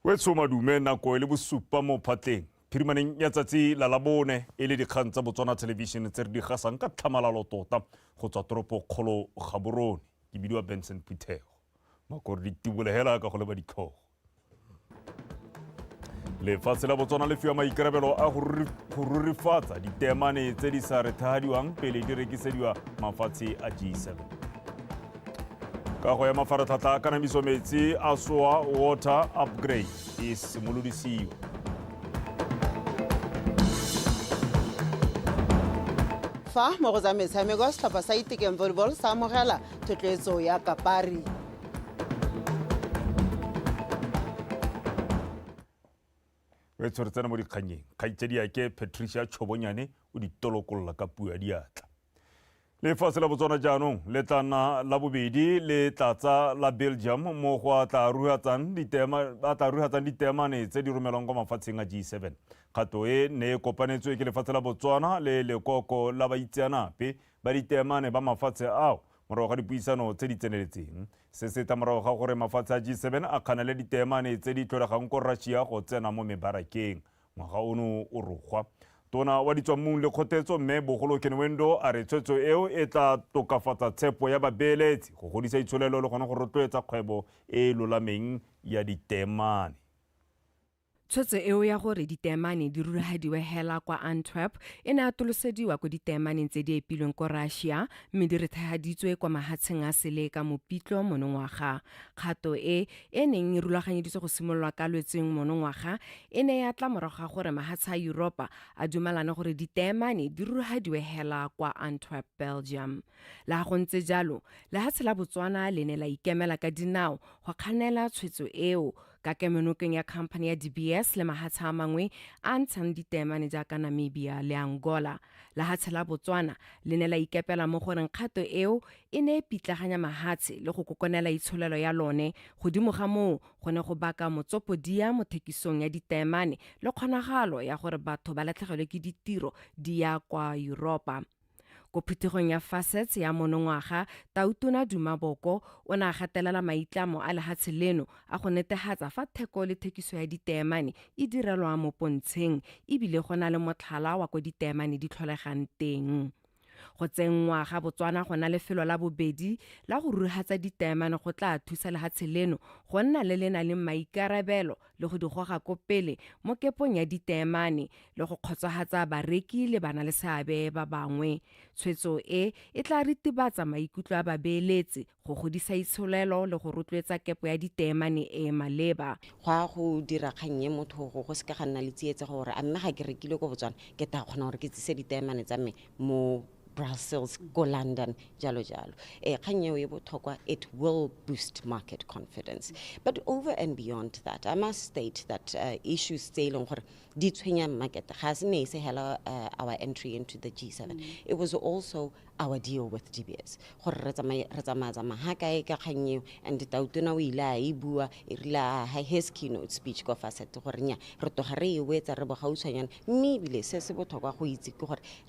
Wetso madume nako le bosupa mo phatleng phirimaneng ya tsatsi la labone e le dikgang tsa Botswana Television tse re di gasang ka tlhamalalo tota go tswa toropo kgolo Gaborone ke bidiwa Benson Phuthego makore di tibolegela ka go leba ditlhogo lefatshe la Botswana le fiwa maikarabelo a go rurifatsa ditemane tse di sa rethahadiwang pele di rekisediwa mafatshe a G7 kago ya mafaratlhatlha a kanamiso metsi a SOA Water Upgrade e simolodisiwa fa mo go tsa metshameko setlhopha sa Itiken Volleyball sa amogela thotloetso ya Kapari re tsena mo dikganyeng kgaitsedi ke Patricia Chobonyane o di tolokolola ka puo ya diatla lefatshe la Botswana jaanong le tlana la bobedi le tlatsa la Belgium mo go tla ruhatsang ditemane tse di romelwang kwa mafatsheng a G7 kgato e ne e kopanetswe ke lefatshe la Botswana le lekoko la baitseanape ba ditemane ba mafatshe ao morago ga dipuisano tse di tseneletseng se se ta morago ga gore mafatshe a G7 a kganele ditemane tse di tlholegang ko Russia go tsena mo mebarakeng ngwaga ono o rogwa tona wa ditswammung le kgotetso mme bogolo Kenwendo a re tshwetso eo e tla tokafatsa tshepo ya babeeletsi go godisa itsholelo le gone go rotloetsa kgwebo e lolameng ya ditemane tshwetso eo ya gore ditemane di rurahadiwe hela kwa Antwerp e ne atolosediwa ko ditemaneng tse di epilweng ko Russia mme di rethahaditswe kwa mahatsheng a sele ka mopitlo monongwaga kgato e neng e rulaganyeditswe go simololwa ka lwetseng monongwaga e ne ya tla morago ga gore mahatshe a Europa a dumelane gore ditemane di rurahadiwe hela kwa Antwerp, Belgium. Le ga go ntse jalo lehatshe la Botswana le ne la ikemela ka dinao go kganela tshwetso eo ka kemonokeng ya company ya DBS le mahatshe a mangwe a ntshang ditemane jaaka Namibia le Angola. Lehatshe la Botswana le ne la ikepela mo goreng kgato eo e ne e pitlaganya mahatshe le go kokonela itsholelo ya lone godimo ga moo go ne go baka motsopodia mo thekisong ya ditemane le kgonagalo ya gore batho ba latlhegelwe ke ditiro di ya kwa Europa. Ko phuthegong ya Facets ya monongwaga Tautona Dumaboko o ne a gatelela maitlamo a lehatshe leno a go netehatsa fa theko le thekiso ya ditemane e direlwa mo pontsheng ebile go na le motlhala wa ko ditemane di tlholegang teng. Go tsenngwa ga Botswana go na lefelo la bobedi la go ruhatsa ditemane go tla thusa lehatshe leno go nna le lena le maikarabelo le go di goga ko pele mo kepong ya ditemane le go kgotsofatsa bareki le bana le seabe ba bangwe. Tshwetso e tla ritibatsa maikutlo a babeeletsi go godisa itsholelo le go rotloetsa kepo ya ditemane e maleba. Go dira kgannye motho go se ka ga nna le tsietse gore a mme ga ke rekile go Botswana ke ta kgona gore ke tsise ditemane tsa me mo Brussels, go London, jalo jalo. It will boost market confidence. But over and beyond that, I must state that issues sailing for the market has our entry into the G7. It was also our deal with DBS. And the Tautona wila ibua irla his keynote speech go facet to Hornia, Rotohare, wait a rebel maybe sessible to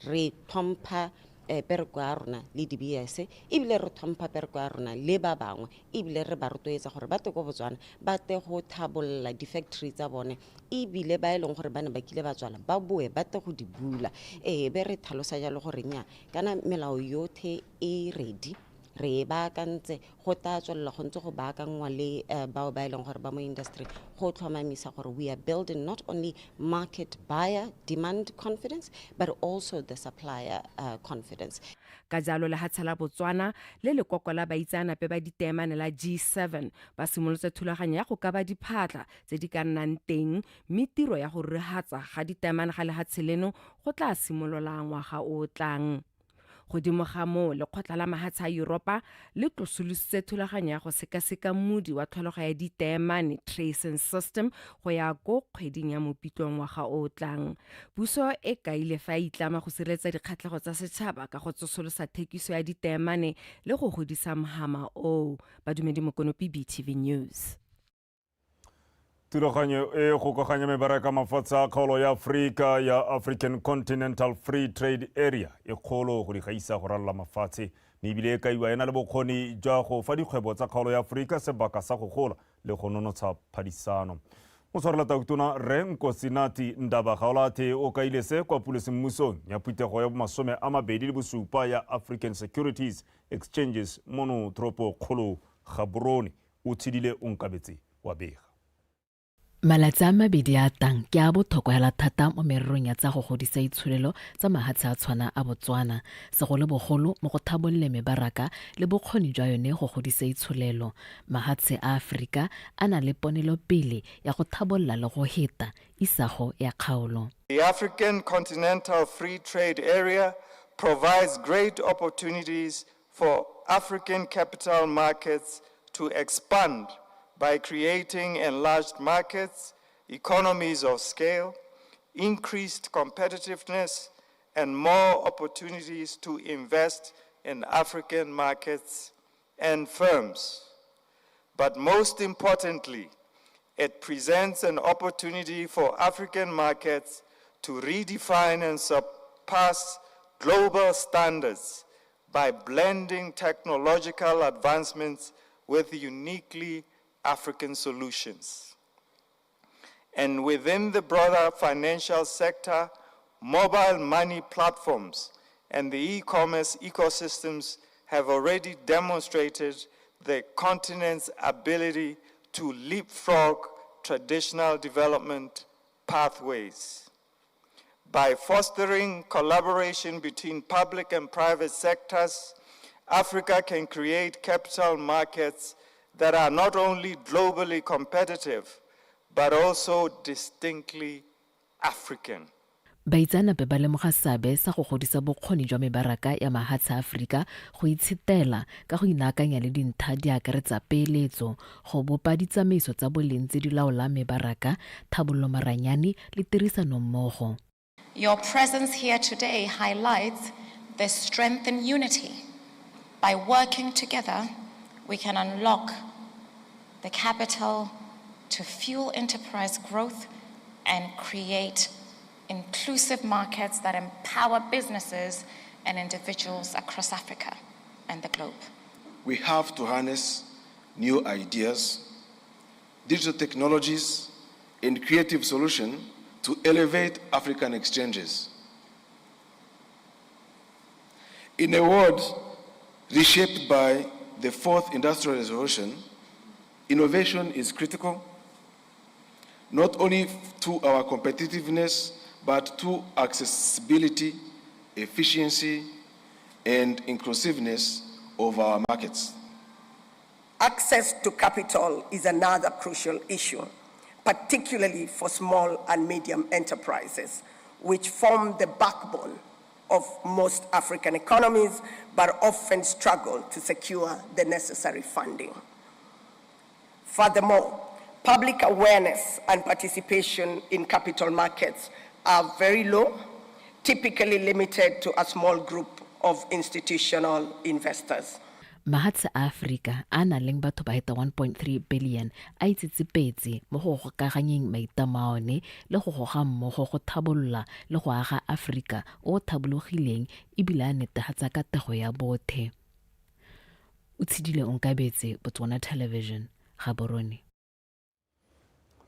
re tompa perko a rona le DBS ebile re thompa perko a rona le ba bangwe ebile re ba rotloetsa gore ba go Botswana ba te go thabolla di-factory tsa bone ebile ba eleng gore bana ba kile ba tswala ba boe ba te go di bula be re tlhalosa jalo gore nya kana melao yothe e ready re ba kantse go ta tswella go ntse go ba ka ngwa le bao ba eleng gore ba mo industry go tlhomamisa gore we are building not only market buyer demand confidence but also the supplier confidence. Ka jalo lehatshe la Botswana le lekoko la baitseanape ba ditemane la G7 ba simolotse thulaganyo ya go ka ba diphatla tse di ka nnang teng mme tiro ya go rehatsa ga ditemane ga lehatshe leno go tla simolola ngwaga o tlang. Godimo ga moo lekgotla la mahatshe a Europa le tlosolositse thulaganyo ya go sekaseka mmudi wa tlhologo ya ditemane tracing system go ya ko kgweding ya Mopitlwe ngwaga o tlang. Puso e kaile fa itlama go sireletsa dikgatlhego tsa setšhaba ka go tsosolosa thekiso ya ditemane le go godisa mohama o. Badumedi Mokonopi, BTV News. Thulaganyo e gokaganya mebaraka mafatshe a kgaolo ya Afrika ya African Continental Free Trade Area e kgolo go di gaisa go ralala mafatshe mme ebile e kaiwa ena le bokgoni jwa go fa dikgwebo tsa kgaolo ya Afrika sebaka sa go gola le go nonotsha phadisano. o tshwarela tautona re Nkosinati Ndaba-Gaolathe o kaile se kwa pulesemmusong ya phutego ya bomasome a mabedi le bosupa ya African Securities Exchanges mono tropo kgolo Gaborone o tshidile o nkabetse wa bega. Malatsi a mabedi a tang ke a botlhokwa hela thata mo mererong ya tsa go godisa itshulelo tsa mahatshe a tshwana a Botswana segolobogolo mo go thabolle mebaraka le bokgoni jwa yone go godisa itshulelo. Mahatshe a Afrika a na le ponelopele ya go thabolla le go heta isago ya kgaolo. The African Continental Free Trade Area provides great opportunities for African capital markets to expand by creating enlarged markets, economies of scale, increased competitiveness, and more opportunities to invest in African markets and firms. But most importantly, it presents an opportunity for African markets to redefine and surpass global standards by blending technological advancements with uniquely African solutions. And within the broader financial sector, mobile money platforms and the e-commerce ecosystems have already demonstrated the continent's ability to leapfrog traditional development pathways. By fostering collaboration between public and private sectors, Africa can create capital markets that are not only globally competitive, but also distinctly African. Baitsanape ba lemoga seabe sa go godisa bokgoni jwa mebaraka ya mahatshe a Afrika go itshitela ka go inaakanya le dintlha di akaretsa peeletso, go bopa ditsamaiso tsa boleng tse di laolang mebaraka, thabollo maranyane le tirisano mmogo. Your presence here today highlights the strength and unity. By working together, we can unlock the capital to fuel enterprise growth and create inclusive markets that empower businesses and individuals across Africa and the globe. We have to harness new ideas, digital technologies, and creative solutions to elevate African exchanges. In a world reshaped by the fourth industrial revolution, innovation is critical, not only to our competitiveness, but to accessibility, efficiency, and inclusiveness of our markets. Access to capital is another crucial issue, particularly for small and medium enterprises, which form the backbone of most African economies, but often struggle to secure the necessary funding. Furthermore, public awareness and participation in capital markets are very low, typically limited to a small group of institutional investors. Mahatshe a Afrika a na leng batho ba heta 1.3 billion a itsitsipetse mo go gokaganyeng maitamaone le go goga mmogo go thabolla le go aga Afrika o thabologileng ebile a netefatsa katego ya bothe. O tshidile o nkabetse Botswana Television, Gaborone.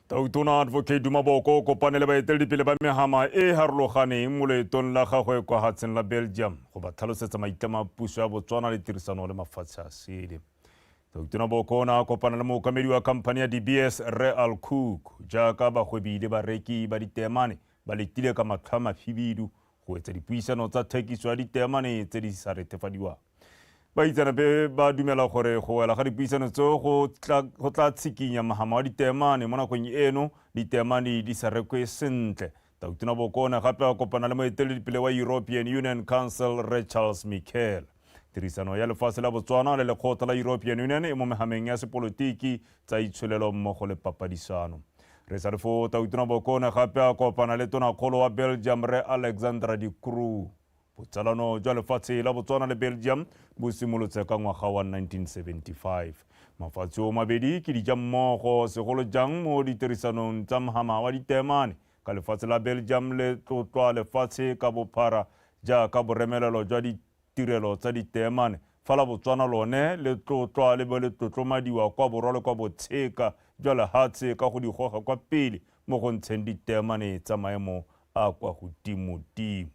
Tautona Advocate Dumaboko kopane le baeteledipele ba mehama e harologaneng mo leetong la gagwe kwa hatseng la Belgium go ba tlhalosetsa maitlamo a puso ya Botswana le tirisano le mafatshe a sele. Tautona Boko na kopana le mookamedi wa khamphane ya DBS Real Cook jaaka bagwebi le bareki ba ditemane ba letile ka matlhama fibidu go etsa dipuisano tsa thekiso ya ditemane tse di sa retefadiwang. Baitsanape ba dumela gore go wela ga dipuisano tso go tla tshikinya mahama wa ditemane mo nakong eno ditemane di sa rekwe sentle. Tautona Bokona gape a kopana le moeteledipele wa European Union Council Charles Michel. Tirisano ya lefatshe la Botswana le lekgotla la European Union e mo mehameng ya sepolotiki tsa itshwelelo mmogo le papadisano. Re sa re fo Tautona Bokona gape a kopana le tonakgolo wa Belgium Re Alexandra de Croo. Botsalano jwa lefatshe la Botswana le Belgium bo simolotse ka ngwaga wa 1975. Mafatshe o mabedi ke dija mmogo segolo jang mo ditirisanong tsa mahama wa ditemane ka lefatshe la Belgium le tlotlwa lefatshe ka bophara jaaka boremelelo jwa ditirelo tsa ditemane fa la Botswana lone le tlotlwa le bo le tlotlomadiwa kwa borwa le kwa botsheka jwa lehatshe ka go di goga kwa pele mo go ntsheng ditemane tsa maemo a kwa godimo-dimo.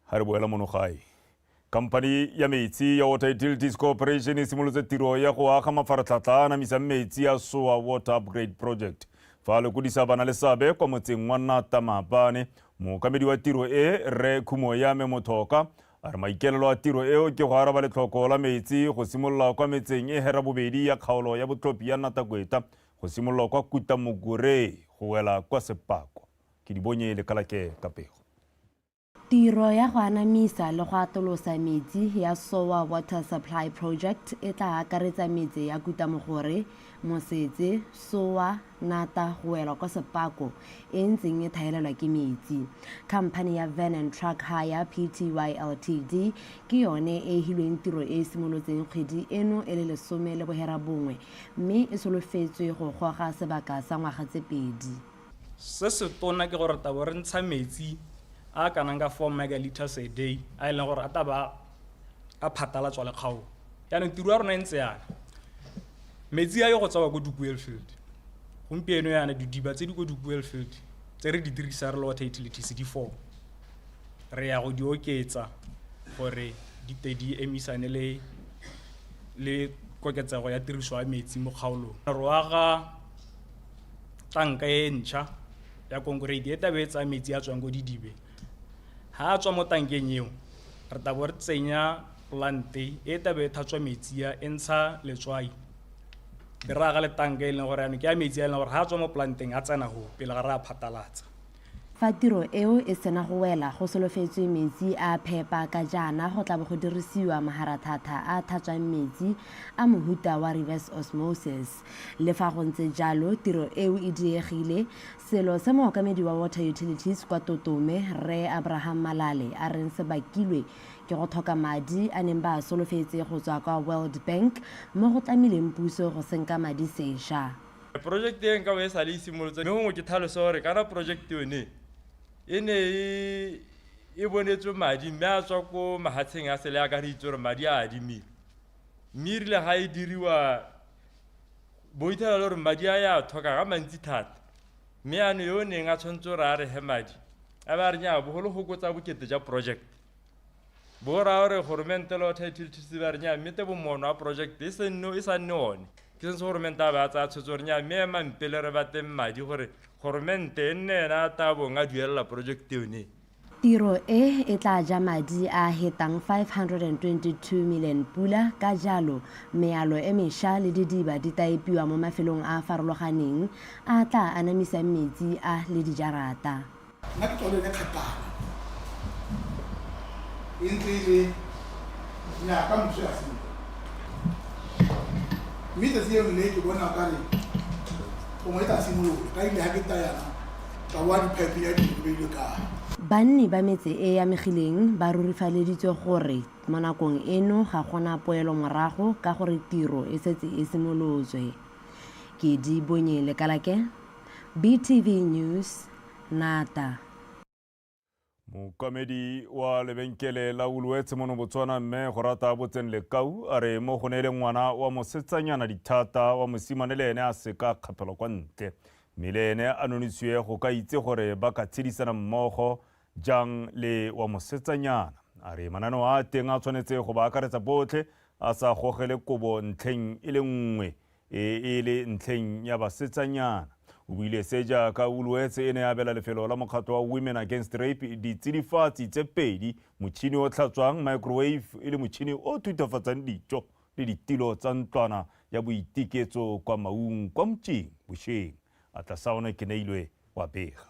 Ha re boela mono gae, Kampani ya metsi ya Water Utilities Corporation e simolotse tiro ya go aga mafaratlhatlha a anamisang metsi a SOA Water Upgrade Project. Fa le kodisa bana le sabe kwa motseng wa Nata Maapane, mookamedi wa tiro e Rre Khumoyame Mothoka a re maikelelo a tiro eo ke go araba letlhoko la metsi go simolola kwa metseng e hera bobedi ya kgaolo ya botlhophi ya Natakweta go simolola kwa Kutamogure go wela kwa Sepako. Ke di bonye lekalake ka pego. Tiro ya go anamisa le go atolosa metsi ya SOA Water Supply Project e tla akaretsa metsi ya Kutamogore, Mosetse, SOA, Nata go wela kwa Sepako e ntseng e thaelelwa ke metsi. Company ya Van and Truck Hire Pty Ltd ke yone e hilweng tiro e simolotseng kgwedi eno e le 11 mme e solofetswe go goga sebaka sa ngwaga tse pedi. Se se tona ke gore tabo re ntsha metsi a kanang ka 4 megaliters a day a ile gore a taba a phatala tswa le kgao yana tiro ya rona ntse yana metsi a yo go tsawa go Dukwelfield gompieno yana didiba tse di go Dukwelfield tse re di dirisa re Water Utilities di 4 re ya go di oketsa gore di tedi emisane le koketsego ya tiriso ya metsi mo kgaolong ro aga tanka e ntšha ya concrete e tabetsa metsi a tswang go didibe ha tswa mo tankeng eo re tabo re tsenya plante e tabe thatswa metsi ya entsha letswai ke raga le tanka e leng gore ano ke ya metsi a leng gore ha tswa mo planteng a tsena go pele ga re a phatalatsa. Fa tiro eo e sena go wela go solofetswe metsi a phepa ka jana go tla go dirisiwa maharathata a thatswang metsi a mohuta wa reverse osmosis. Le fa go ntse jalo tiro eo e diegile, selo se mookamedi wa Water Utilities kwa Totome Rre Abraham Malale a reng se bakilwe ke go tlhoka madi a neng ba solofetse go tswa kwa World Bank mo go tlamileng puso go senka madi sešwa. Project e nka we sa le simolotse mme go ke tlhalosa gore kana project yone ene e bonetswe madi mme a tswa ko mahatsheng a sele a ka re itse gore madi a adimile mme rile ga e diriwa bo ithela le gore madi a ya thoka ga mantsi thata mme ano yo neng a tshwanetse gore a re he madi a ba re nya bogolo go kotsa bokete ja project bo ra gore goromente le Water Utilities ba re nya mme te bo mono a project e sa nne one ke se goromente a ba tsa tshotse gore nya mme mampele re bateng madi gore goromente nne na tabo nga duela project yone. Tiro e tla ja madi a hetang 522 million pula ka jalo mealo e mesha le didiba di taipiwa mo mafelong a farologaneng a tla anamisa metsi a le dijarata. Nna ke tsole le kgatana intile nya ka motho a seng mita se yone ke bona ka re o mo eta simolo ka ile ha ke tayana ka wa di pipe ya di be ka. Banni ba metse e ya megileng ba rurifaleditswe gore mo nakong eno ga gona poelo morago ka gore tiro e setse e simolotswe. Ke di bonye lekalake BTV News Nata. Mookamedi wa lebenkele la Woolworths mono Botswana mme go rata botseng lekau a re mo go nele ngwana wa mosetsanyana dithata wa mosimane le ene a se ka kgapelwa kwa ntle mme le ene a nonisiwe go ka itse gore ba ka tshedisana mmogo jang le wa mosetsanyana. A re mananeo a teng a tshwanetse go ba akaretsa botlhe a sa gogele kobo ntlheng e le nngwe e le ntlheng ya basetsanyana. O buile se jaaka Woolworths e ne ya abela lefelo la mokgatlho wa Women Against Rape ditsidifatsi tse pedi, motšhini o tlhatswang microwave e le motšhini o thutafatsang dijo le ditilo tsa ntlwana ya boiteketso kwa maung kwa motšheng bošeng. A tla saone ke neilwe wa bega.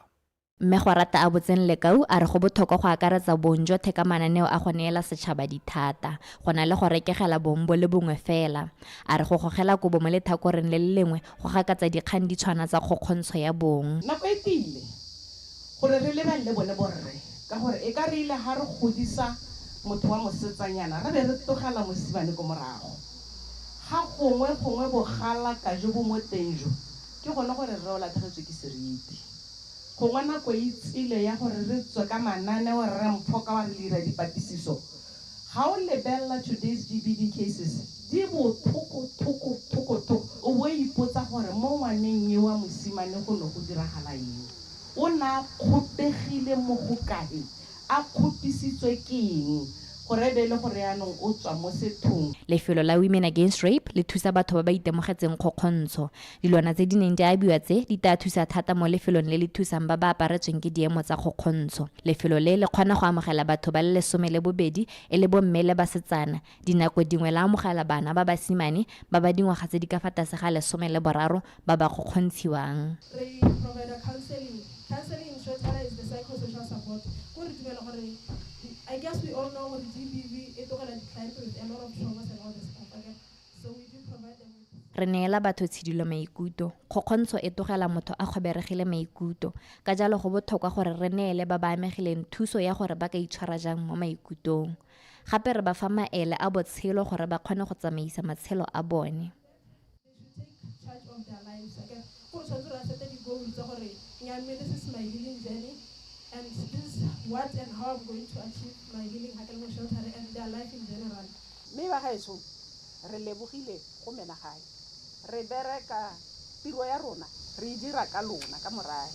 Mme go rata a botseng lekau a re go botlhokwa go akaretsa bong jo theka mananeo a go neela setšhaba dithata go na le go rekegela bong bo le bongwe fela. A re go gogela kobo mo lethakoreng le le lengwe go gakatsa dikgang di tshwana tsa kgokgontsho ya bong. Nako e tile gore re lebelele bone borre ka gore e ka re ile ga re godisa motho wa mosetsanyana re be re tlogela mosimane ko morago ga gongwe bogala ka jo bo mo teng jo ke gone gore re o latlhegetswe ke seriti. Gongwe nako e itsile ya gore re tswe ka mananeo re mphoka wa re dira dipatlisiso How lebella today's GBV cases? Di toko. O bo ipotsa gore mo ngwaneng yo wa mosimane go no go diragala eng. O na kgotegile mo go kae? A kgopisitswe ke eng? Gore be le gore yanong o tswa mo sethong. Lefelo la Women Against Rape le thusa batho ba ba itemogetseng kgokgontsho. Dilwana tse di neng di abiwa tse di tla thusa thata mo lefelong le le thusang ba ba aparetsweng ke diemo tsa kgokgontsho. Lefelo le kgona go amogela batho ba le 12 e le bomme le basetsana. Dinako dingwe la amogela bana ba basimane ba ba dingwaga tse di ka fa tlase ga 13 ba ba kgokgontshiwang. They provide a counseling. Counseling in short is the psychosocial support. I guess we all know what GBV is going to decline with a lot of traumas and all this stuff. Okay? So we do provide them with. Re neela batho tshidilo maikuto. Kgokgontsho e tlogela motho a kgoberegile maikuto. Ka jalo go botlhokwa gore re neele ba ba amegileng thuso ya gore ba ka itshwara jang mo maikutong. Gape re ba fa maele a botshelo gore ba kgone go tsamaisa matshelo a bone. Charge of their lives. Okay? This is my healing journey. And this is what and how I'm going to achieve my healing and their life in general. Me ba gaetso re lebogile go mena gae. Re bereka tiro ya rona re dira ka lona ka morae.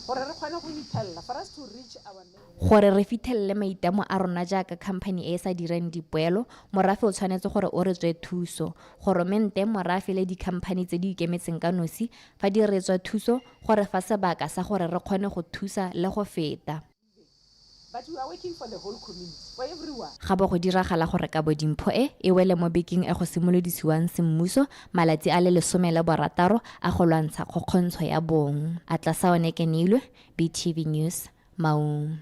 Gore re kgone go ithella for us to reach our gore re fitlhelele maitamo a rona jaaka company e sa direng dipoelo, morafe o tshwanetse gore o re tswe thuso. Goromente, morafe le di-company tse di ikemetseng ka nosi fa di re tswa thuso gore fa sebaka sa gore re kgone go thusa le go feta. But we are working for the whole community, for everyone. Gape go diragala gore ka bodimpho e wele mo bekeng e go simolodisiwang semmuso malatsi a le 16 a go lwantsha kgokgontsho ya bong. Atlasa one ke Nilwe, BTV News, Maun.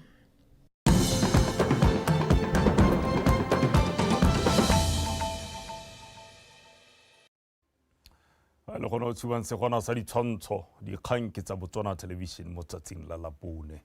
Le gona o tshubang se gona sa ditshwantsho dikgang ke tsa Botswana Television mo tsatsing la Labone.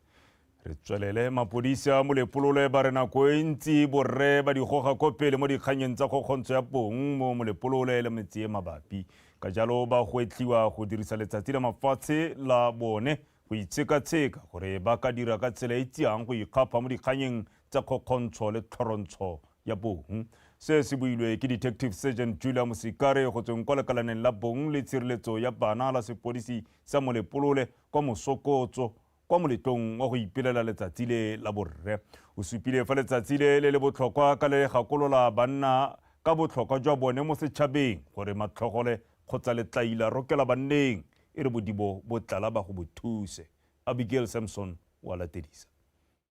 Re tswelele mapodisi a Molepolole ba re nako e ntsi borre ba digoga ko pele mo dikganyeng tsa kgokgontsho ya bong mo Molepolole le metse e mabapi. Ka jalo ba go etliwa go dirisa letsatsi la mafatshe la bone go itsekatsheka gore ba ka dira ka tsela e tsiang go ikgapa mo dikganyeng tsa kgokgontsho le tlhorontsho ya bong. Se se builwe ke Detective Sergeant Julia Musikare go tsweng kwa lekalaneng la bong le tshireletso ya bana la sepodisi sa Molepolole kwa Mosokotso kwa moletlong wa go ipelela letsatsi le la borre. O supile fa letsatsi le botlhokwa ka le gakolola banna ka botlhokwa jwa bone mo setšhabeng gore matlhogole kgotsa letlaila rokela banneng e re bodibo botlala ba go bothuse. Abigail Samson wa latedisa.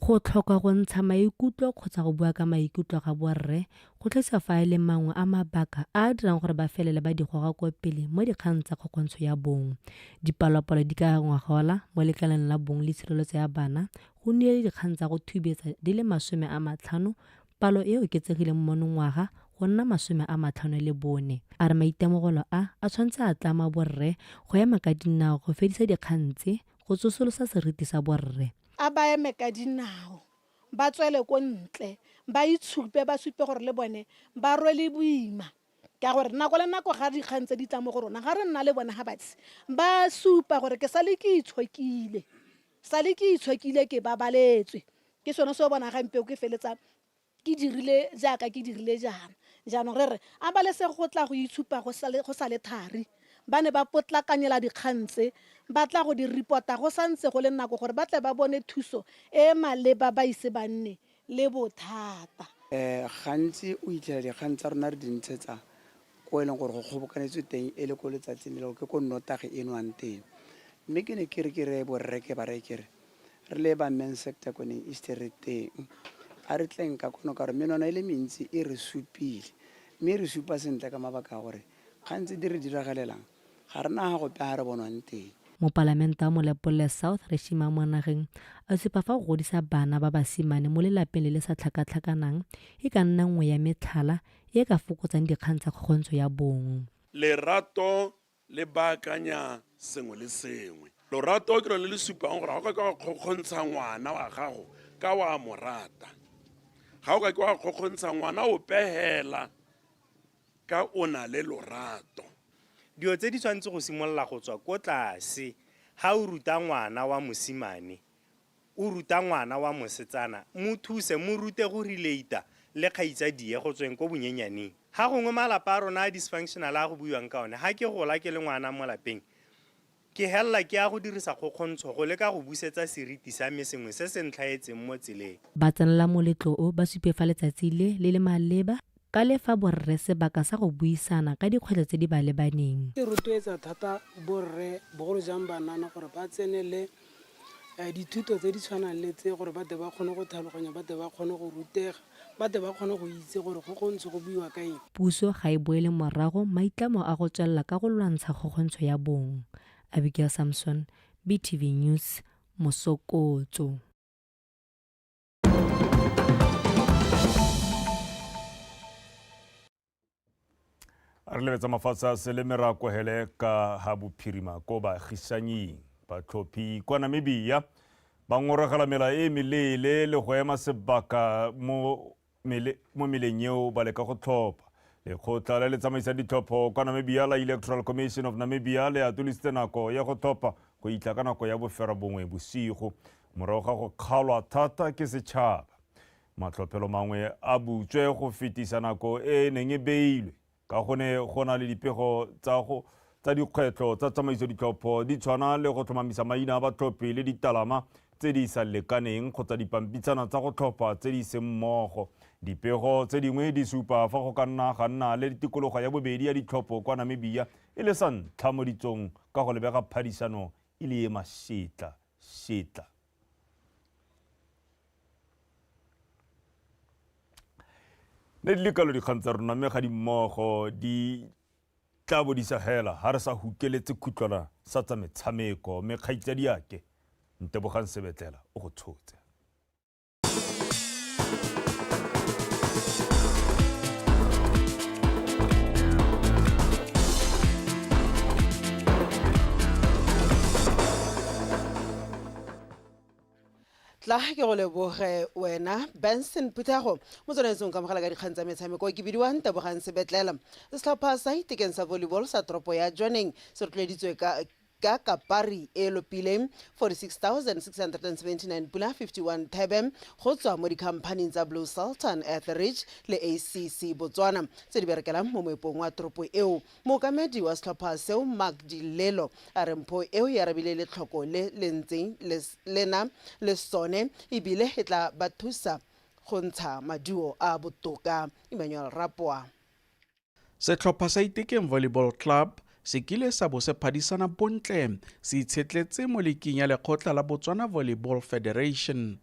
Go tlhoka go ntsha maikutlo kgotsa go bua ka maikutlo ga borre go tlisa fa e le mangwe a mabaka a dirang gore ba felele ba digoga ko pele mo dikgang tsa kgokgontsho ya bong. Dipalopalo di ka ngwagola mo lekaleng la bong le tshireletso ya bana go nnile dikgang tsa go thubetsa di le 50, palo e oketsegile mo monongwaga go nna 54. A re maitemogelo a tshwanetse a tlama borre go ema ka dinao go fedisa dikgang tse go tsosolosa seriti sa borre. A ba eme ka dinao ba tswele ko ntle ba itshupe ba supe gore le bone ba rwele boima ka gore nako le nako ga dikgang tse di tla mo go rona ga re nna le bone ga batsi ba supa gore ke sale ke itshwekile ke babaletswe ke sone se o bona gampe o ke feletsa ke dirile jaaka ke dirile jaanong re a ba le se go tla go itshupa go sale thari ba ne ba potlakanyela dikgang tse ba tla go di reporta go santse go le nako gore ba tle ba bone thuso e maleba ba ise banne le bothata. Gantsi o itlela dikgang tsa rona re di ntshetsa ko e leng gore go kgobokanetswe teng e le ko letsatsing leo ke ko nnotage e nwang teng. Mme ke ne ke re borre ke ba re kere re le ba men sector ko ne Easter teng a re tleng ka kono ka re menwana e le mentsi e re supile mme re supa sentle ka mabaka a gore gantsi di re diragalelang ga re na go pe ha re bonwang teng. Mo Parlamento wa Molepolole South Reshima Monageng a supa fa go godisa bana ba basimane mo lelapeng le le sa tlhakatlhakanang e ka nna nngwe ya metlhala e ka fokotsang dikgang tsa kgokgontsho ya bong. Lerato le baakanya sengwe le sengwe. Lorato ke lone le supang gore ga o ka kgokgontsha ngwana wa gago ka wa morata. Ga o ka wa kgokgontsha ngwana o pehela ka o na le lorato. Dio tse di tshwantse go simolola go tswa ko tlase ha o ruta ngwana wa mosimane o ruta ngwana wa mosetsana mo thuse mo rute go relate le kgaitsadie go tsweng ko bonyenyaneng. Ha gongwe malapa a rona a dysfunctional a go buiwang ka one, ha ke gola ke le ngwana mo lapeng ke hella ke a go dirisa kgokgontsho go leka go busetsa seriti sa me sengwe se se ntlhaetseng mo tseleng. Ba tsenela moletlo o ba supe fa letsatsi le maleba ka lefa borre sebaka sa go buisana ka dikgwetlho tse di ba lebaneng. Ke rotloetsa thata borre bogolo jang banana gore ba tsenele dithuto tse di tshwanang le tse gore ba ba kgone go tlhaloganya, ba ba kgone go rutega, ba ba kgone go itse gore kgokgontsho go buiwa ka eng. Puso ga e boele morago maitlamo a go tswelela ka go lwantsha kgokgontsho ya bong. Abigail Samson, BTV News, Mosokotso. A re lebetsa mafatshe a se le merako hele ka ha bophirima ko baagisanyi batlhophi kwa Namibia ba ngoragela mela e melele le go ema sebaka mo meleng eo ba leka go tlhopha. Lekgotla le le tsamaisa ditlhopho kwa Namibia la Electoral Commission of Namibia le atolisitse nako ya go tlhopha go itla ka nako ya bofera bongwe bosigo morago ga go kgalwa thata ke setšhaba. Matlhophelo mangwe a butswe go fetisa nako e neng e beilwe ka gone go na le dipego tsa dikgwetlho tsa tsamaiso ditlhopho di tshwana le go tlhomamisa maina a batlhophi le ditalama tse di sa lekaneng kgotsa dipampitshana tsa go tlhopha tse di seng mmogo. Dipego tse dingwe di supa fa go ka nna le tikologo ya bobedi ya ditlhopho kwa Namibia e le sa ntlha mo ditsong ka go lebega phadisano e le e masetla. Ne di le kalo dikgang tsa rona mme ga di mmogo di tla bo di sa hela ha re sa hukeletse khutlwana sa tsa metshameko mme kgaitsadi yake Ntebogang Sebetlela o go tshotse. tla ke go leboge wena Benson Putego mo tsonetsong ka mogala ka dikgang tsa metshameko ke bidiwang Ntebogang Sebetlela. Setlhopha sa Itiken sa volleyball sa toropo ya Jwaneng se rotloeditswe ka kapari e lopileng 46,679 pula 51 thebe go tswa mo dikhamphaneng tsa Blue Sultan, Etheridge le ACC Botswana tse di berekelang mo moepong wa toropo eo. Mookamedi wa setlhopha seo Mark Dilelo a re mpho eo ya rabile letlhoko le lentseng lena le sone ebile e tla ba thusa go ntsha maduo a botoka. Emmanuel Rapoa. Setlhopha sa Itiken Volleyball Club se kile sa bo se phadisana bontle se itshetletse mo leking ya lekgotla la Botswana Volleyball Federation.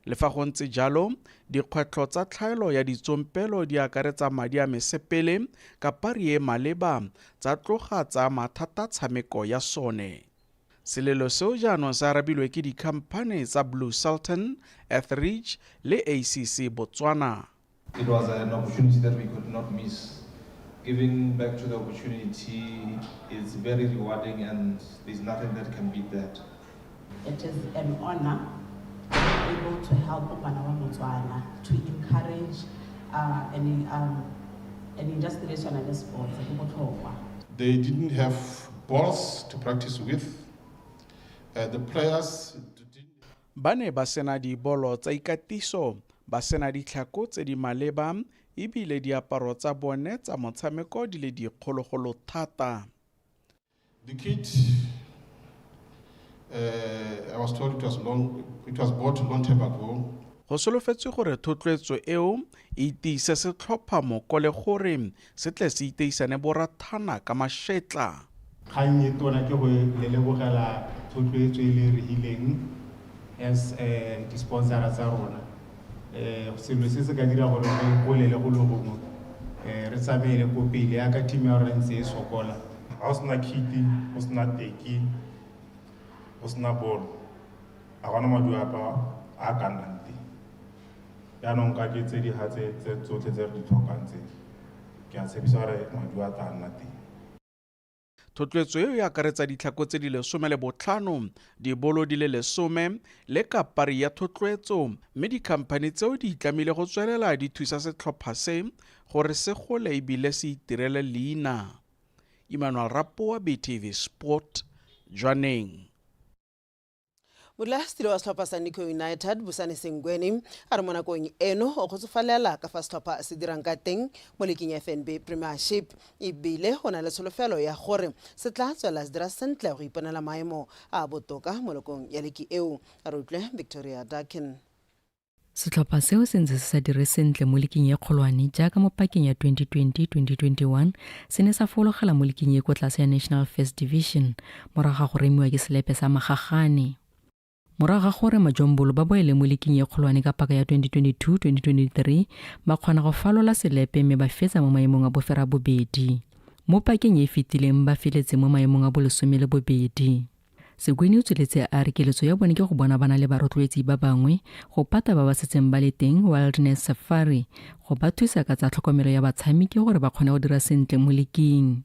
Le fa go ntse jalo, dikgwetlho tsa tlhaelo ya ditsompelo di akaretsa madi a mesepele ka pari e maleba tsa tloga tsa mathata tshameko ya sone. Selelo seo jaanong se arabilwe ke dikhamphane tsa Blue Sultan, Etheridge le ACC Botswana. It was an opportunity that we could not miss. Giving back to the opportunity is very rewarding and there's nothing that can beat that. It is an honor to be able to help Bana Botswana to encourage an industrial sport. They didn't have balls to practice with. The players ba ne ba sena dibolo tsa ikatiso, ba sena ditlhako tse di maleba ebile diaparo tsa bone tsa motshameko di le dikgologolo thata. The kit, I was told it was bought long time ago. Go solofetswe gore thotloetso eo e tiise setlhopha moko le gore se tle se iteisane borathana ka mašetla. Kgang e tona ke go le lebogela thotloetso e le rileng as di-sponsora tsa rona. Selo se se ka dira gore re golele go le gongwe re tsamaele ko pele ya ka team ya rona ntse e sokola. Ga o sena kiti, o sena teki, o sena bolo, a gona maduo a ka nnang teng. Jaanong ka ke tse di hatse tse tsotlhe tse re di tlhokang tse ke a tshepisa gore maduo a tla nna teng. Thotloetso eo e akaretsa ditlhako tse di 15, dibolo di le 10 le kapari ya thotloetso mme dikhamphane tseo di itlamile go tswelela di thusa setlhopha se gore se gole ebile se itirele leina. Emmanuel Rapoa, BTV Sport, Jwaneng. modulasetulo wa setlhopha sa Nico United Busane Sengweni a re mo nakong eno o kgotsofalela ka fa setlhopha se dirang ka teng mo leking ya FNB Premiership ebile go na le tsholofelo ya gore se tla tswela se dira sentle go iponela maemo a botoka mo lekong ya leki eo a re utlwe Victoria Dakin. Setlhopha seo se ntse se sa dire sentle mo leking ya kgolwane jaaka mo pakeng ya 2020-2021 se ne sa fologela mo leking ya kwa tlase ya National First Division morago ga go remiwa ke selepe sa Magagane. Morago ga gore Majombolo ba boele mo leking ya kgolwane ka paka ya 2022-2023 ba kgona go falola selepe mme ba fetsa mo maemong a bofera bobedi. Mo pakeng e fetileng ba feletse mo maemong a bolesome le bobedi. Segweni o tsweletse a re keletso ya bone ke go bona bana le barotloetsi ba bangwe go pata ba ba setseng ba le teng Wilderness Safari go ba thusa ka tsa tlhokomelo ya batshameki gore ba kgone go dira sentle mo leking.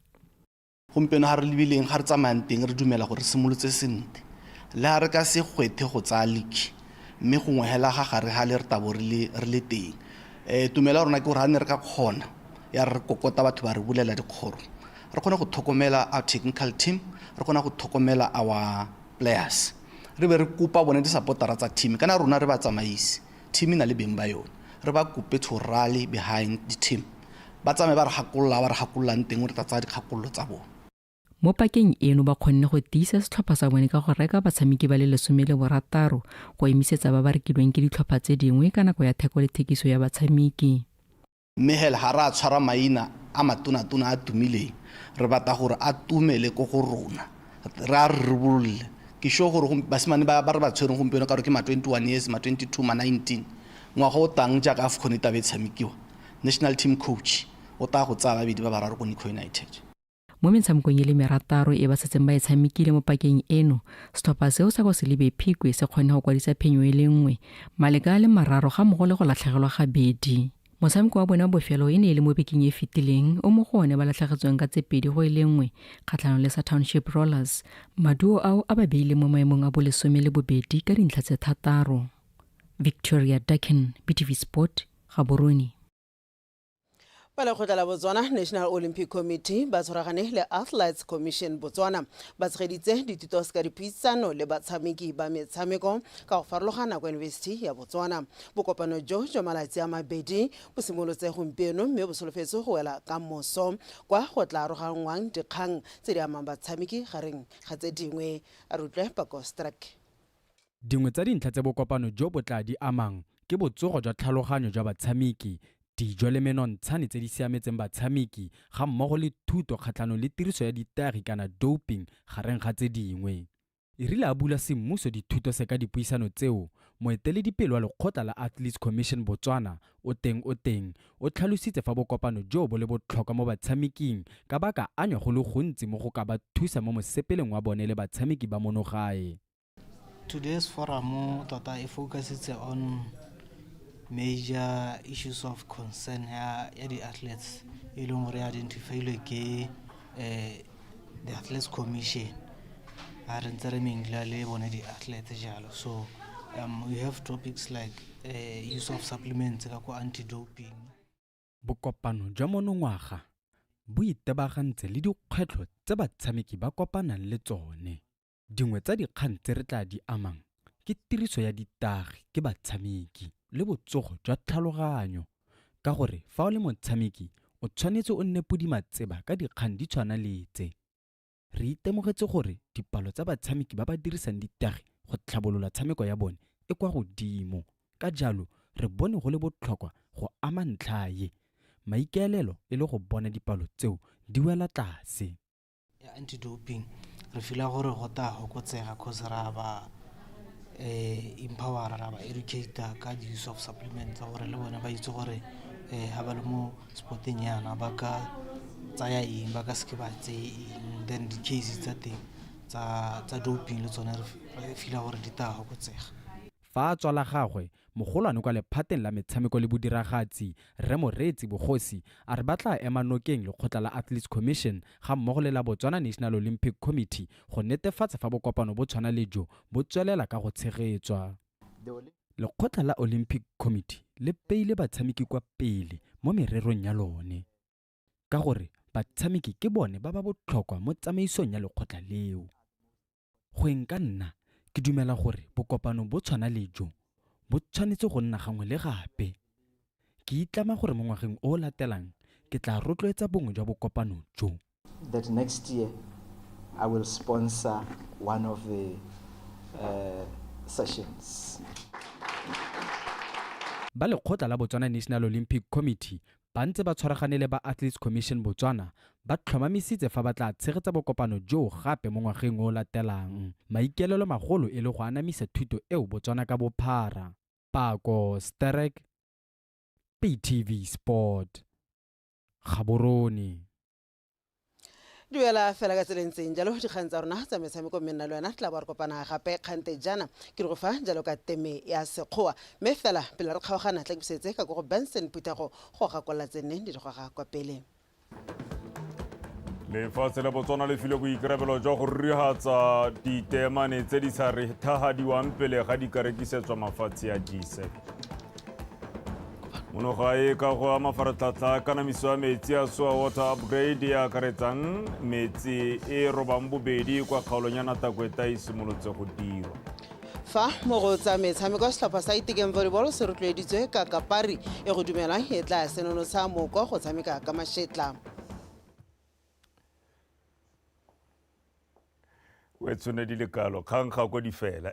Gompieno ga re lebileng ga re tsamayang teng re dumela gore simolotse sentle le ga re ka se gwethe go tsaya leki mme gongwe hela ga gare ga le re tabo re le teng tumela rona ke gore ga ne re ka kgona ya re kokota batho ba re bulela dikgoro re kgone go tlhokomela our technical team re kgona go tlhokomela our players re be re kupa bone di-supportera tsa team kana rona re ba tsamaisi team na le beng ba yone re ba kupe to rally behind the team ba tsamaye ba re gakololang teng re tsa dikgakololo tsa bone. Mo pakeng eno ba kgonne go tiisa setlhopha sa bone ka go reka batshameki ba le 16 go emisetsa ba ba rekilweng ke ditlhopha tse dingwe ka nako ya theko le thekiso ya batshameki. Mme hela ga ra tshwara maina a matona-tona a tumileng re batla gore a tumele ko go rona re a ribololle ke sure gore basimane ba re ba tshwereng gompieno ka gore ke ma 21 years ma 22 ma 19 ngwaga o tang jaaka AFCON e tabe tshamekiwa national team coach o ta go tsaya babedi ba bararo go Nico United. Mo metshamekong e le merataro e ba setseng ba e tshamekile mo pakeng eno setlhopha seo sa go se lebe Phikwe se kgone go kwadisa phenyo e le nngwe maleka a le mararo ga mmogo le go latlhegelwa gabedi. Motshameko wa bona bofelo e ne e le mo bekeng e fetileng o mo go one ba latlhegetsweng ka tse 2-1 kgatlhanong le sa Township Rollers maduo ao a ba beile mo maemong a bolesome le bobedi ka dintlha tse 6. Victoria Dakin, BTV Sport, Gaborone. Ba lekgotla la Botswana National Olympic Committee ba tshwaragane le Athletes Commission Botswana ba tshegeditse dithuto ka dipuisano le batshameki ba metshameko ka go farologana kwa University ya Botswana. Bokopano jo malatsi a mabedi bo simolotse gompieno mme bo solofetse go wela ka moso kwa go tla arogangwang dikgang tse di amang batshameki gareng ga tse dingwe a rutle Pakostrak. Dingwe tsa dintlha tse bokopano jo bo tla di amang ke botsogo jwa tlhaloganyo jwa batshameki dijo le menontshane tse di siametseng batshameki ga mmogo le thuto kgatlhanong le tiriso ya ditagi kana doping gareng ga tse dingwe. E rile a bula semmuso dithuto se ka dipuisano tseo moeteledipele wa lekgotla la Athletes Commission Botswana o teng o tlhalositse fa bokopano jo bo le botlhokwa mo batshameking ka baka anywa go le gontsi mo go ka ba thusa mo mosepeleng wa bone le batshameki ba monogae. Today's forum tota e focusitse on major issues of concern ya the athletes e leng gore identified ke the Athletes Commission a re ntse re mengla le bone di athletes jalo so we have topics like use of supplements ka go anti-doping. Bokopano jwa monongwaga bo itebagantse le dikgwetlho tse batshameki ba kopanang le tsone. Dingwe tsa dikgang tse re tla di amang ke tiriso ya ditagi ke batshameki le botsogo jwa tlhaloganyo ka gore fa o le motshameki o tshwanetse o nne podimatseba ka dikgang di tshwana le tse. Re itemogetse gore dipalo tsa batshameki ba ba dirisang ditagi go tlhabolola tshameko ya bone e kwa godimo ka jalo re bone go le botlhokwa go ama ntlha ye maikaelelo e le go bona dipalo tseo di wela tlase. Ya anti-doping re fila gore go ta hokotsega cause ra ba empower ra ba educator ka the use of supplements gore le bona ba itse gore ha ba le mo sporting yana ba ka tsaya eng ba ka se ke ba tseng then the cases tsa teng tsa doping le tsone re fila gore di ta hokotsega. Fa a tswala gagwe mogolwane kwa lephateng la metshameko le bodiragatsi Re Moretsi Bogosi a re batla ema nokeng lekgotla la Athletes Commission ga mmogo le la Botswana National Olympic Committee go netefatsa fa bokopano bo tshwana le jo bo tswelela ka go tshegetswa. Lekgotla la Olympic Committee le peile batshameki kwa pele mo mererong ya lone ka gore batshameki ke bone ba ba botlhokwa mo tsamaisong ya lekgotla leo. Go enka nna ke dumela gore bokopano bo tshwana le jo bo tshwanetse go nna gangwe le gape. Ke itlama gore mo ngwageng o latelang ke tla rotloetsa bongwe jwa bokopano jo. That next year I will sponsor one of the sessions. Ba lekgotla la Botswana National Olympic Committee ba ntse ba tshwaragane le ba Athletes Commission Botswana ba tlhomamisitse fa ba tla tshegetsa bokopano jo gape mo ngwageng o latelang. Maikelelo magolo e le go anamisa thuto eo Botswana ka bophara. Pako Sterek, PTV Sport, Gaborone. duela fela ka tselentseng jalo dikgang tsa rona tsa metshameko mme nna le wena tla ba re kopana gape kgante jana ke re go fa jalo ka teme ya sekgowa mme fela pele re kgaogana tla ke busetse ka go Benson Putego go gakolla tsene di go ga kwa pele. lefatshe la Botswana le file boikarabelo jwa go rihatsa ditemane tse di sa rethagadiwang pele ga di ka rekisetswa mafatshe a G7. Monogae ka go mafaratlhatlha kanamiso ya metsi a Sewer Water Upgrade ya akaretsang metsi e robang bobedi kwa kgaolong ya Natakweta e simolotse go dirwa. Fa mo go tsa metshameko ya setlhopha sa Itigen Volleyball se rotloeditswe ka Kapari e go dumelang e tla senono sa moko go tshameka ka Mashetla. Wetsone di le kalo kgang ga go di fela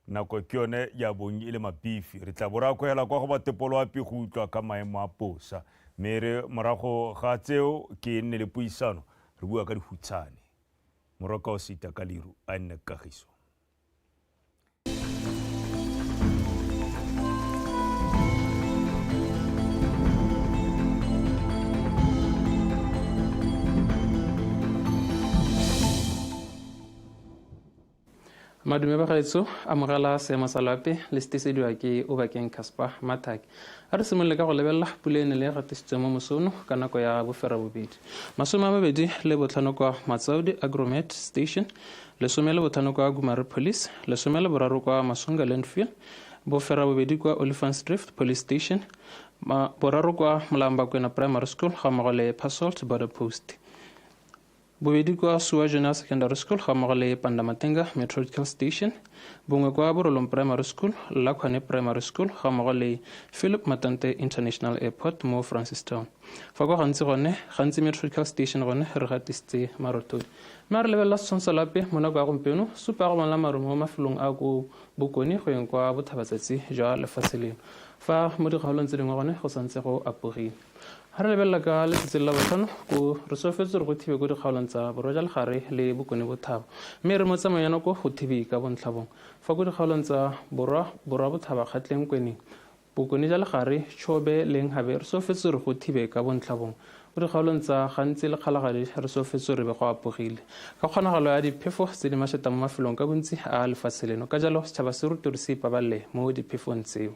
nako ke yone ya bongi e le mapifi re tla bora go hela kwa go batepolo wa pi go utlwa ka maemo a posa mere morago ga tseo ke nne le puisano re bua ka dihutshane moroka o sita ka liru a nne kagiso. Madume ba gaetso amogela seemo sa lape le setesediwa ke Obakeng Casper Mathaki a re simolole ka go lebelela pula ene le gatisitswe mo mosono ka nako ya bofera bobedi 25 kwa Matsaudi Agromet Station 15 kwa Gumare Police 13 kwa Masunga Landfill bofera bobedi kwa Oliphants Drift Police Station boraro kwa Mlambakwena Primary School ga mmogo le Passolt Border Post bobedi kwa Suwa Junior Secondary School ga mmogo le Pandamatenga Meteorological Station bongwe kwa Borolong Primary School Lakhwane Primary School ga mmogo le Philip Matante International Airport mo Francistown fa kwa gantsi Meteorological Station gone re gatisitse marotodi mme re lebelela setshwantsho sa lape mo nako ya gompieno supa go bona maru mo mafelong a go bokone go yeng kwa bothabatsatsi jwa lefatshe leno fa mo dikgaolong tse dingwe gone go santse go apogile ha re lebelela ka letsatsi la botlhano go re sofetse re go thibe ko dikgaolong tsa borwa legare le bokone bothaba mme re mo tsamaya nako go thibe ka bontlhabong fa ko dikgaolong tsa borwa bothaba kgatleng kweneng bokone ja legare Chobe leng habe re sofetse re go thibe ka bontlhabong o dikgaolong tsa gantsi le kgalagadi re sofetse re be go apogile ka kgonagalo ya diphefo tse di masheta mo mafelong ka bontsi a lefatshe leno ka jalo setšhaba se ruti re se ipaballe mo diphefong tseo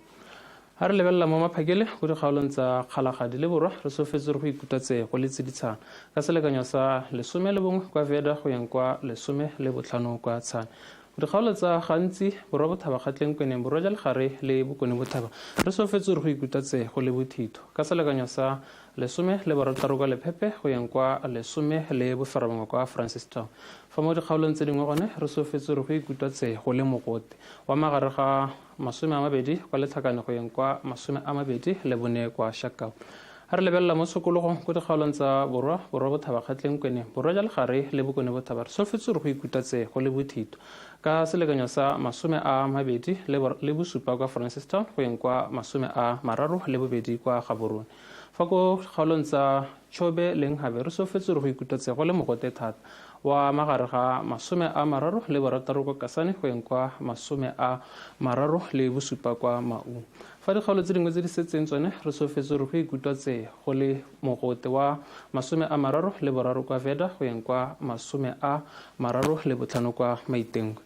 ha re lebelela mo maphakele go dikgaolong tsa kgalagadi le borwa re sofetse re go ikutatse go le tsiditshana ka selekanyo sa 11 kwa Veda go yeng kwa 15 kwa Tshwane dikgaolo tsa gantsi borwa bothaba kgatleng kweneng borwa ja legare le bokone bothaba re sofetse re go ikutatse go le bothito ka selekanyo sa 16 kwa Lephepe go yeng kwa 10 le boferabongwe kwa Francistown fa mo dikgaolong tse dingwe gone re sofetse re go ikutatse go le mogote wa magare ga 20 kwa Letlhakane go yeng kwa 24 kwa Shakau ha re lebelela mo sekologong go dikgaolong tsa borwa bothaba kgatleng kweneng borwa ja legare le bokone bothaba re sofetse re go ikutatse go le bothito ka selekanyo sa 20 le bosupa kwa Francistown go yeng kwa 32 kwa Gaborone fa ko kgaolong tsa Chobe leng habe re sofetse re go ikutatse go le mogote thata wa magare ga 36 kwa Kasane go yeng kwa 37 kwa Maung fa dikgaolo tse dingwe tse di setseng tsone re sofetse re go ikutatse go le mogote wa 33 kwa Veda go yeng kwa 35 kwa Maitengwe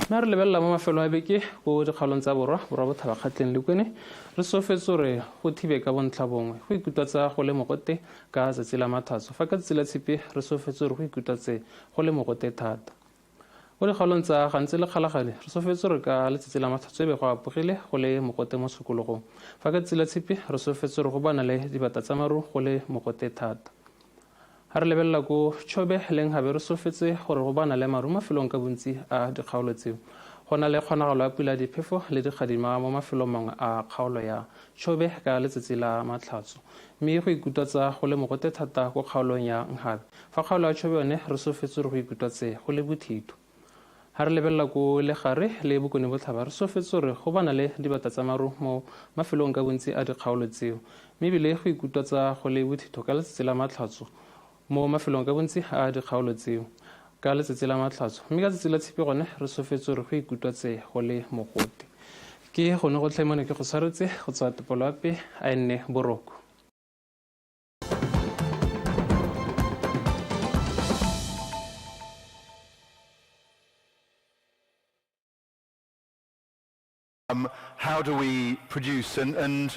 mme re lebelela mo mafelong a beke go dikgaolong tsa borwa bothaba kgatleng le kwene re sofetse re go thibe ka bontlhabongwe go ikutatsa go le mogote ka tsatsi la mathatso fa ka tsatsi la tshipi re sofetse re go ikutatse go le mogote thata go dikgaolong tsa gantsi le kgalagadi re sofetse re ka letsatsi la mathatso be go apogile go le mogote mo sekologong fa ka tsatsi la tshipi re sofetse re go bana le dibata tsa maru go le mogote thata ha re lebelela ko Chobe leng habe re sofetse gore go bana le maru mafelong ka bontsi a dikgaolo tseo go na le kgonagalo ya pula diphefo le dikgadima mo mafelong mangwe a kgaolo ya Chobe ka letsatsi la Matlhatso mme go ikutwatsa go le mogote thata ko kgaolong ya Nkhabe fa kgaolo ya Chobe yone re sofetse go ikutwatse go le bothito ha re lebelela ko le gare le bokone botlhaba re sofetse gore go bana le dibata tsa maru mo mafelong ka bontsi a dikgaolo tseo mme ebile go ikutwatsa go le bothito ka letsatsi la Matlhatso mo mafelong ka bontsi a dikgaolo tseo ka letsatsi la Matlhatso mme ka letsatsi la Tshipi gone re sofetse gore go ikutwatse go le mogote ke gone go tlhaimane ke go saretse go tswa topolo ya pe a nne boroko How do we produce? And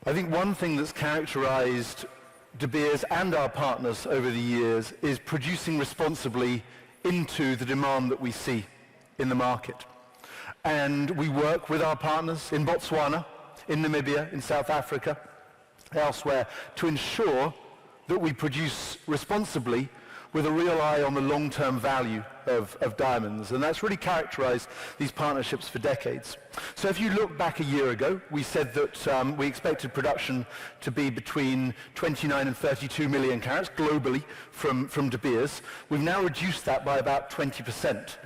I think one thing that's characterized De Beers and our partners over the years is producing responsibly into the demand that we see in the market. And we work with our partners in Botswana, in Namibia, in South Africa, elsewhere, to ensure that we produce responsibly with a real eye on the long-term value of diamonds. And that's really characterized these partnerships for decades. So if you look back a year ago, we said that we expected production to be between 29 and 32 million carats globally from De Beers. We've now reduced that by about 20%.